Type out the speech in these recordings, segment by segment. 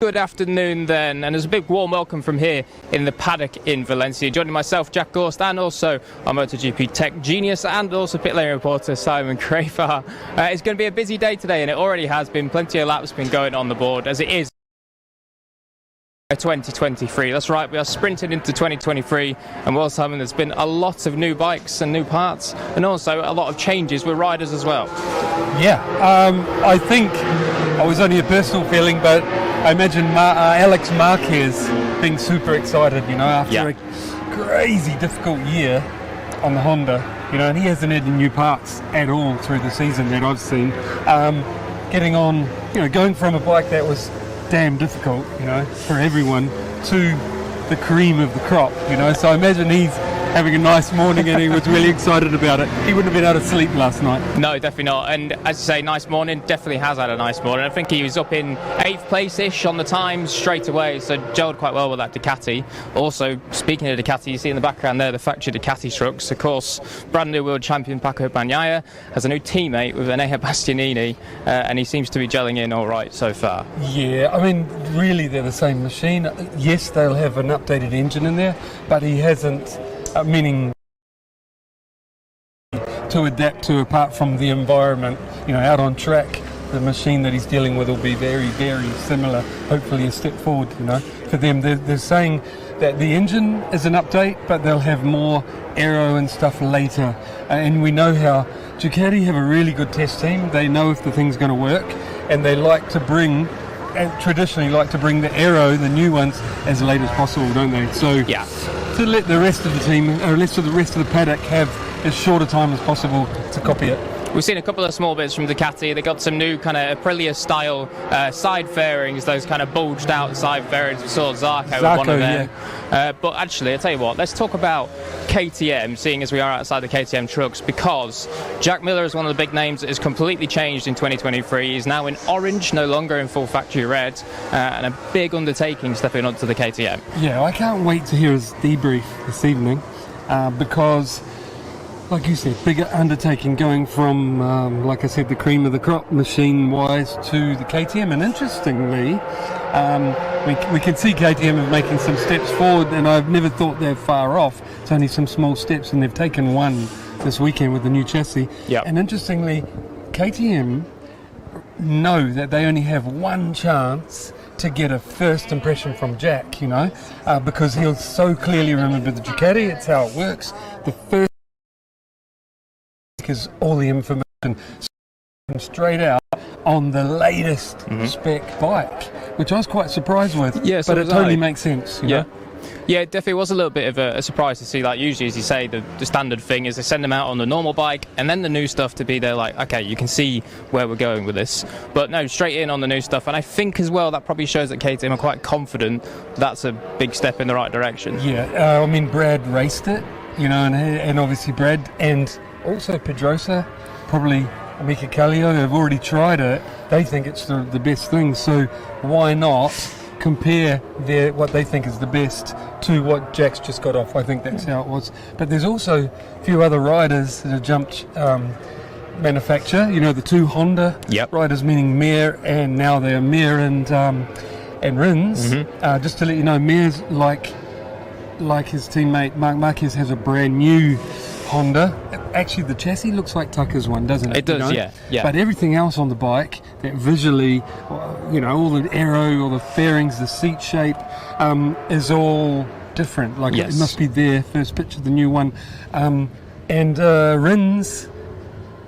Good afternoon then, and there's a big warm welcome from here in the paddock in Valencia. Joining myself, Jack Gorst, and also our MotoGP tech genius and also pit lane reporter Simon Crafar. It's going to be a busy day today, and it already has been. Plenty of laps been going on the board as it is 2023. That's right, we are sprinting into 2023, and well, Simon, there's been a lot of new bikes and new parts, and also a lot of changes with riders as well. Yeah, I think it was only a personal feeling, but I imagine Alex Marquez being super excited, after a crazy difficult year on the Honda, and he hasn't had any new parts at all through the season that I've seen. Getting on, going from a bike that was damn difficult, for everyone, to the cream of the crop, so I imagine he's having a nice morning and he was really excited about it. He wouldn't have been able to sleep last night. No, definitely not. And as you say, nice morning, definitely has had a nice morning. I think he was up in 8th place-ish on the times straight away, so gelled quite well with that Ducati. Also, speaking of Ducati, you see in the background there the factory Ducati trucks. Of course, brand new world champion Paco Bagnaia has a new teammate with Enea Bastianini, and he seems to be gelling in all right so far. Yeah, I mean, really they're the same machine. Yes, they'll have an updated engine in there, but he hasn't, meaning to adapt to, apart from the environment, out on track. The machine that he's dealing with will be very, very similar, hopefully a step forward, for them. They're saying that the engine is an update, but they'll have more aero and stuff later. And we know how Ducati have a really good test team. They know if the thing's going to work, and they traditionally like to bring the aero, the new ones, as late as possible, don't they? So yeah, to let the rest of the team, or the rest of the paddock, have as short a time as possible to copy it. We've seen a couple of small bits from Ducati. They got some new kind of Aprilia style side fairings, those kind of bulged out side fairings. We saw Zarco with one of them. Yeah. But actually, I'll tell you what, let's talk about KTM, seeing as we are outside the KTM trucks, because Jack Miller is one of the big names that has completely changed in 2023. He's now in orange, no longer in full factory red, and a big undertaking stepping onto the KTM. Yeah, I can't wait to hear his debrief this evening, because, like you said, bigger undertaking, going from, like I said, the cream of the crop machine-wise to the KTM. And interestingly, we can see KTM making some steps forward, and I've never thought they're far off. It's only some small steps, and they've taken one this weekend with the new chassis. Yep. And interestingly, KTM know that they only have one chance to get a first impression from Jack, because he'll so clearly remember the Ducati. It's how it works. The first is all the information straight out on the latest spec bike, which I was quite surprised with. Yeah, so but it totally makes sense. Yeah. Yeah, it definitely was a little bit of a surprise to see that. Usually, as you say, the standard thing is they send them out on the normal bike and then the new stuff to be there like, okay, you can see where we're going with this. But no, straight in on the new stuff. And I think as well that probably shows that KTM are quite confident that's a big step in the right direction. Yeah, I mean, Brad raced it, and obviously Brad and also Pedrosa, probably Mika Kallio, have already tried it. They think it's the best thing, so why not compare what they think is the best to what Jack's just got off? I think that's how it was. But there's also a few other riders that have jumped manufacture. The two Honda riders, meaning Mir, and now they're Mir and Rins. Just to let you know, Mir's like his teammate Marc Marquez has a brand new Honda. Actually, the chassis looks like Tucker's one, doesn't it? It does, yeah. But everything else on the bike, that visually, all the aero, all the fairings, the seat shape, is all different. Like, it must be their first picture, the new one. And Rins,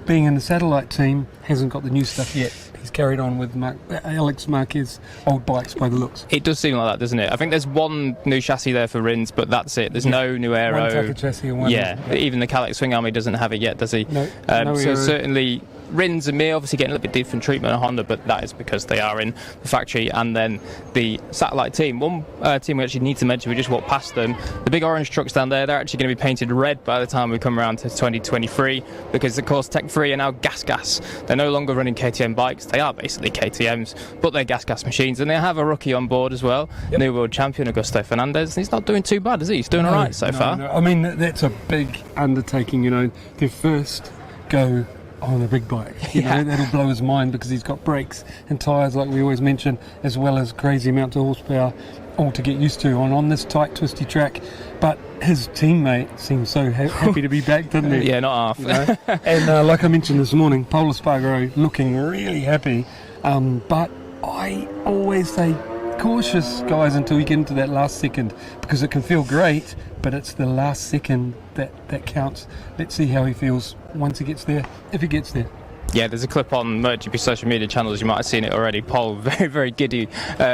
being in the satellite team, hasn't got the new stuff yet. He's carried on with Alex Marquez's old bikes by the looks. It does seem like that, doesn't it? I think there's one new chassis there for Rins, but that's it. There's no new aero. One Tucker chassis and one. Yeah, even the Calic Swing Army doesn't have it yet, does he? No. So certainly Rins and Mir obviously getting a little bit different treatment on Honda, but that is because they are in the factory. And then the satellite team, one team we actually need to mention, we just walked past them, the big orange trucks down there, they're actually going to be painted red by the time we come around to 2023, because of course Tech 3 are now gas. They're no longer running KTM bikes. They are basically KTMs, but they're gas machines, and they have a rookie on board as well, new world champion Augusto Fernandez. He's not doing too bad, is he? He's doing all right so far. No. I mean, that's a big undertaking, their first go on a big bike. You Yeah. know, that'll blow his mind because he's got brakes and tyres, like we always mention, as well as crazy amounts of horsepower, all to get used to on this tight, twisty track. But his teammate seems so happy to be back, didn't he? Yeah, not half. You know? And like I mentioned this morning, Paul Espargaro looking really happy. But I always say cautious, guys, until we get into that last second, because it can feel great, but it's the last second that counts. Let's see how he feels once he gets there, if he gets there. Yeah, there's a clip on MotoGP social media channels. You might have seen it already. Paul, very, very giddy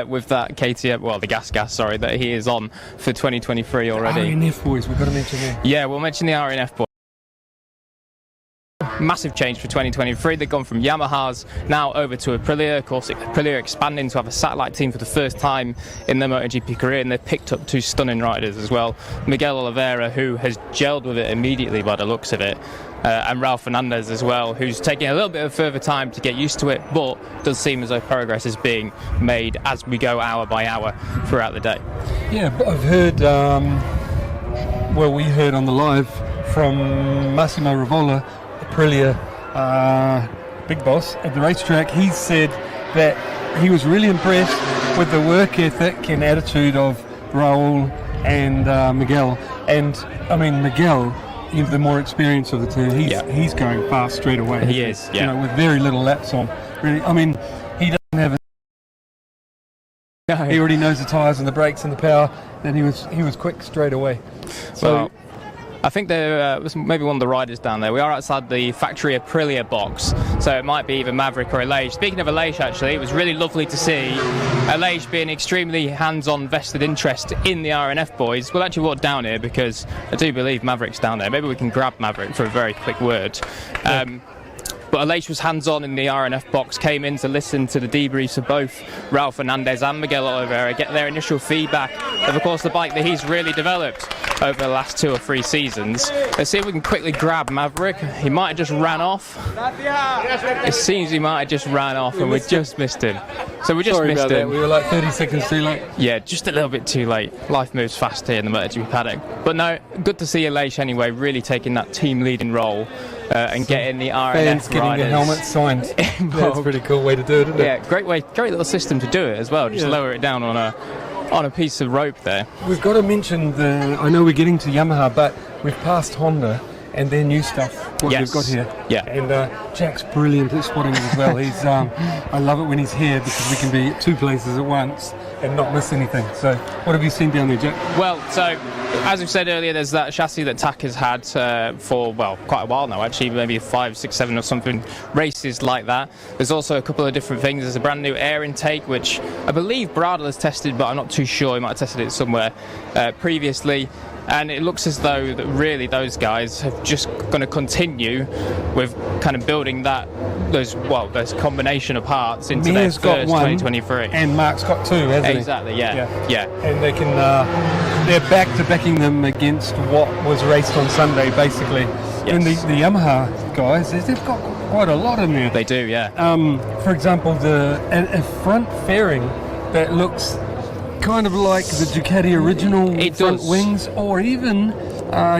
with that KTM, well, the gas, sorry, that he is on for 2023 already. RNF boys, we've got to mention that. Yeah, we'll mention the RNF boys. Massive change for 2023. They've gone from Yamaha's now over to Aprilia. Of course, Aprilia expanding to have a satellite team for the first time in their MotoGP career, and they've picked up 2 stunning riders as well. Miguel Oliveira, who has gelled with it immediately by the looks of it, and Raul Fernandez as well, who's taking a little bit of further time to get used to it, but does seem as though progress is being made as we go hour by hour throughout the day. Yeah, but I've heard, we heard on the live from Massimo Rivola, Aprilia big boss at the racetrack. He said that he was really impressed with the work ethic and attitude of Raul and Miguel. And I mean, Miguel, the more experience of the two, he's going fast straight away. He is, yeah. You know, with very little laps on. Really, I mean, he doesn't have No. he already knows the tyres and the brakes and the power, and he was quick straight away. So. Well, I think there was maybe one of the riders down there. We are outside the factory Aprilia box, so it might be either Maverick or Aleix. Speaking of Aleix, actually, it was really lovely to see Aleix being extremely hands-on, vested interest in the RNF boys. We'll actually walk down here because I do believe Maverick's down there. Maybe we can grab Maverick for a very quick word. But Aleix was hands-on in the RNF box, came in to listen to the debriefs of both Raul Fernandez and Miguel Oliveira, get their initial feedback of course, the bike that he's really developed over the last 2 or 3 seasons. Let's see if we can quickly grab Maverick. He might have just ran off. It seems he might have just ran off and we just missed him. So we just Sorry missed about him. that. We were like 30 seconds too late. Yeah, just a little bit too late. Life moves fast here in the MotoGP paddock. But no, good to see Aleix anyway, really taking that team leading role and getting the RNF Fans getting riders their helmets signed. That's a pretty cool way to do it, isn't it? Yeah, great little system to do it as well. Just lower it down on a piece of rope there. We've got to mention I know we're getting to Yamaha, but we've passed Honda and their new stuff, what Yes. they've got here. Yeah. And Jack's brilliant at spotting it as well. He's, I love it when he's here because we can be at 2 places at once and not miss anything. So what have you seen down there, Jack? Well, so as we said earlier, there's that chassis that TAC has had for, quite a while now, actually, maybe 5, 6, 7 or something races like that. There's also a couple of different things. There's a brand new air intake, which I believe Bradle has tested, but I'm not too sure. He might have tested it somewhere previously. And it looks as though that really those guys have just going to continue with kind of building those combination of parts into Mia's their got first one, 2023. and Mark's got 2, hasn't he? Exactly, yeah. And they can, they're back to backing them against what was raced on Sunday, basically. Yes. And the Yamaha guys, they've got quite a lot in there. They do, yeah. For example, a front fairing that looks kind of like the Ducati original front wings, or even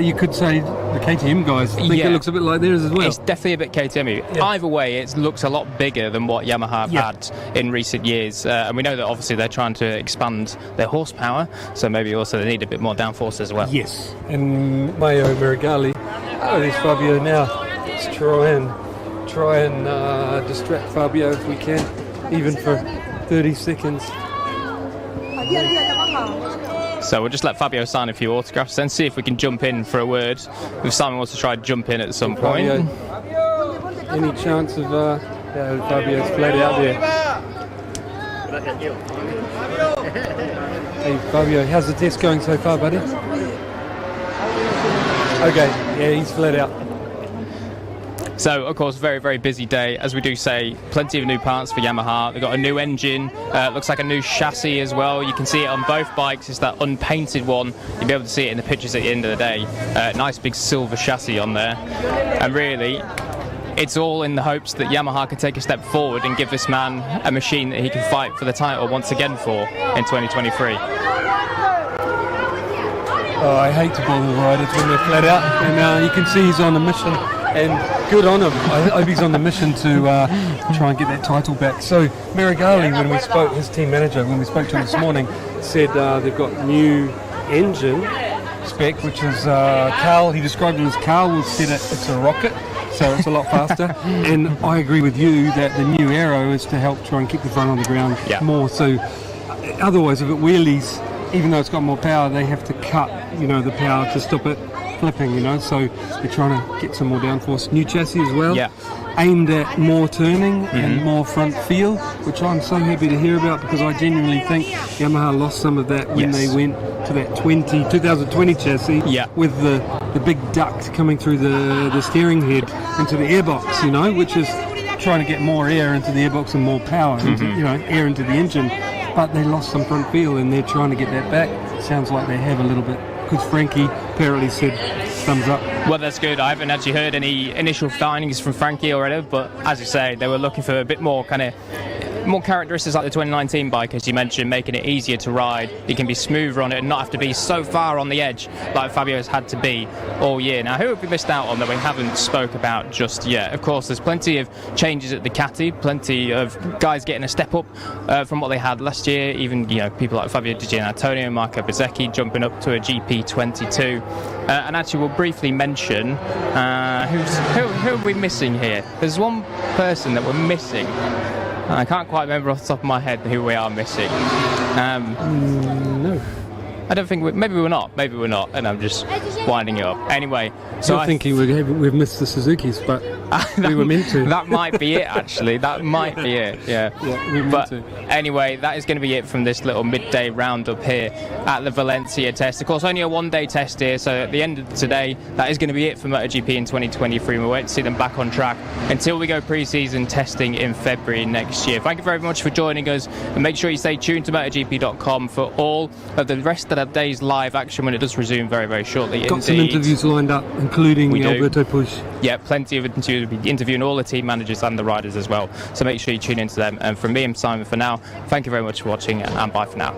you could say the KTM guys think it looks a bit like theirs as well. It's definitely a bit KTM-y. Yeah. Either way, it looks a lot bigger than what Yamaha have had in recent years. And we know that obviously they're trying to expand their horsepower, so maybe also they need a bit more downforce as well. Yes. And Mayo Merigali. Oh, there's Fabio now. Let's try and distract Fabio if we can, even for 30 seconds. So we'll just let Fabio sign a few autographs, then see if we can jump in for a word. If Simon wants to try to jump in at some point. Any chance of Fabio's flat out there? Hey Fabio, how's the test going so far, buddy? Okay, yeah, he's flat out. So, of course, very, very busy day. As we do say, plenty of new parts for Yamaha. They've got a new engine, looks like a new chassis as well. You can see it on both bikes. It's that unpainted one. You'll be able to see it in the pictures at the end of the day. Nice big silver chassis on there. And really, it's all in the hopes that Yamaha can take a step forward and give this man a machine that he can fight for the title once again for in 2023. Oh, I hate to bother the riders when they're flat out, and you can see he's on a mission, and good on him. I hope he's on the mission to try and get that title back. So Marigali, when we spoke, his team manager, when we spoke to him this morning, said they've got new engine spec, which is Carl. He described it as Carl will set it. It's a rocket, so it's a lot faster. And I agree with you that the new aero is to help try and keep the front on the ground more. So otherwise, if it wheelies, even though it's got more power, they have to cut, the power to stop it flipping, so they're trying to get some more downforce. New chassis as well, aimed at more turning and more front feel, which I'm so happy to hear about, because I genuinely think Yamaha lost some of that when they went to that 2020 chassis with the big duct coming through the steering head into the airbox, which is trying to get more air into the airbox and more power, into, air into the engine. But they lost some front feel and they're trying to get that back. Sounds like they have a little bit, because Frankie apparently said thumbs up. Well, that's good. I haven't actually heard any initial findings from Frankie already, but as you say, they were looking for a bit more more characteristics like the 2019 bike, as you mentioned, making it easier to ride. You can be smoother on it and not have to be so far on the edge like Fabio's had to be all year. Now, who have we missed out on that we haven't spoke about just yet? Of course, there's plenty of changes at Ducati, plenty of guys getting a step up from what they had last year. Even people like Fabio Di Giannantonio, Marco Bezzecchi jumping up to a GP22. And actually, we'll briefly mention who are we missing here. There's one person that we're missing. I can't quite remember off the top of my head who we are missing. No. I don't think maybe we're not, and I'm just winding it up. Anyway, so I'm thinking we've missed the Suzukis, but we were meant to. That might be it, actually. That might be it, yeah we were meant to. Anyway, that is going to be it from this little midday roundup here at the Valencia Test. Of course, only a one-day test here, so at the end of today, that is going to be it for MotoGP in 2023. We won't see them back on track until we go pre-season testing in February next year. Thank you very much for joining us, and make sure you stay tuned to MotoGP.com for all of the rest of the day's live action when it does resume very, very shortly. Got some interviews lined up, including Alberto Puig. Yeah, plenty of interviews. We'll be interviewing all the team managers and the riders as well, so make sure you tune into them. And from me and Simon for now, thank you very much for watching, and bye for now.